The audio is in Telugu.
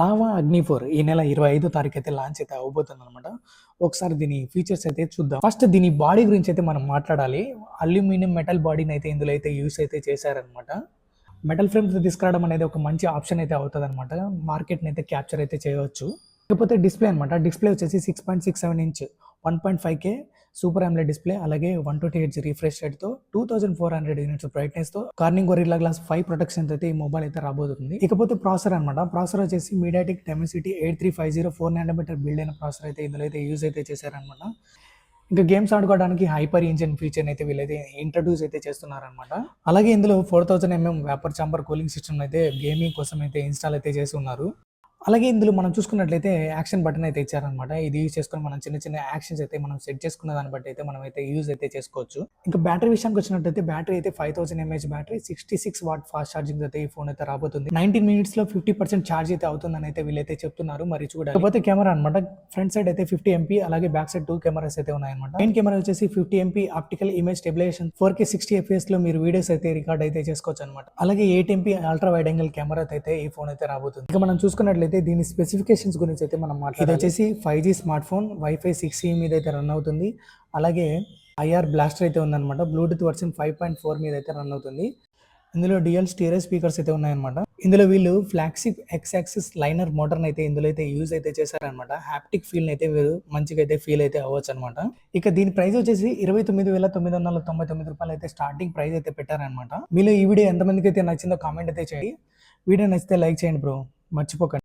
లావా అగ్ని 4 ఈ నెల 25వ తారీఖు అయితే లాంచ్ అయితే అవ్వబోతుందనమాట. ఒకసారి దీని ఫీచర్స్ అయితే చూద్దాం. ఫస్ట్ దీని బాడీ గురించి అయితే మనం మాట్లాడాలి. అల్యూమినియం మెటల్ బాడీని అయితే ఇందులో అయితే యూస్ అయితే చేశారనమాట. మెటల్ ఫ్రేమ్స్ తీసుకురావడం అనేది ఒక మంచి ఆప్షన్ అయితే అవుతుందన్నమాట. మార్కెట్ని అయితే క్యాప్చర్ అయితే చేయవచ్చు. ఇకపోతే డిస్ప్లే అనమాట. డిస్ప్లే వచ్చేసి 6.67 inch 1.5K super AMOLED display, అలాగే 120Hz రిఫ్రెష్ రేట్తో 2400 యూనిట్స్ బ్రైట్నెస్తో కార్నింగ్ గొరిల్లా గ్లాస్ 5 ప్రొటెక్షన్ అయితే ఈ మొబైల్ అయితే రాబోతుంది. ఇకపోతే ప్రాసెసర్ అనమాట. ప్రాసెసర్ వచ్చేసి MediaTek Dimensity 8350 4 nm బిల్డ్ అయిన ప్రాసెసర్ అయితే ఇందులో అయితే యూజ్ అయితే చేశారనమాట. ఇంకా గేమ్స్ ఆడుకోవడానికి హైపర్ ఇంజిన్ ఫీచర్ అయితే వీళ్ళైతే ఇంట్రడ్యూస్ అయితే చేస్తున్నారనమాట. అలాగే ఇందులో 4000 mm vapour chamber cooling system అయితే గేమింగ్ కోసం అయితే ఇన్స్టాల్ అయితే చేసి ఉన్నారు. అలాగే ఇందులో మనం చూసుకున్నట్లయితే యాక్షన్ బటన్ అయితే ఇచ్చారనమాట. ఇది యూజ్ చేసుకొని మనం చిన్న చిన్న యాక్షన్స్ అయితే మనం సెట్ చేసుకున్న దాన్ని బట్టి అయితే మనం అయితే యూజ్ అయితే చేసుకోవచ్చు. ఇంకా బ్యాటరీ విషయానికి వచ్చినట్లయితే బ్యాటరీ అయితే 5000 mAh battery, 66 watt fast charging అయితే ఈ ఫోన్ అయితే రాబోతుంది. 19 minutes లో 50% ఛార్జ్ అయితే అవుతుందని అయితే వీళ్ళైతే చెప్తున్నారు. మరి చూడాలి. కాకపోతే కెమెరా అనమాట. ఫ్రంట్ సైడ్ అయితే 50 MP, అలాగే బ్యాక్ సైడ్ 2 కెమెరాస్ అయితే ఉన్నాయన్నమాట. మెయిన్ కెమెరా వచ్చేసి 50 MP optical image stabilisation 4K 60 fps లో మీరు వీడియోస్ అయితే రికార్డ్ అయితే చేసుకోవచ్చు అనమాట. అలాగే 8 MP ultra wide angle camera అయితే ఈ ఫోన్ అయితే రాబోతుంది. ఇంకా మనం చూసుకున్నట్లయితే దీని స్పెసిఫికేషన్స్ గురించి అయితే మనం మాట్లాడాలి. ఇది వచ్చేసి 5G smart phone, wifi 6E మీద అయితే రన్ అవుతుంది. అలాగే IR బ్లాస్టర్ అయితే ఉందన్నమాట. బ్లూటూత్ వర్షన్ 5.4 మీద అయితే రన్ అవుతుంది. ఇందులో డ్యూయల్ స్టీరియో స్పీకర్స్ అయితే ఉన్నాయన్నమాట. ఇందులో వీళ్ళు ఫ్లాగ్షిప్ X యాక్సిస్ లైనర్ మోటార్ని అయితే ఇందులో అయితే యూజ్ అయితే చేశారనమాట. హ్యాప్టిక్ ఫీల్ అయితే వీరు మంచిగా అయితే ఫీల్ అయితే అవ్వచ్చు అనమాట. ఇక దీని ప్రైస్ వచ్చేసి 29,999 రూపాయలు అయితే స్టార్టింగ్ ప్రైస్ అయితే పెట్టారనమాట. మీలో ఈ వీడియో ఎంతమందికి అయితే నచ్చిందో కామెంట్ అయితే చేయండి. వీడియో నచ్చితే లైక్ చేయండి బ్రో, మర్చిపోకండి.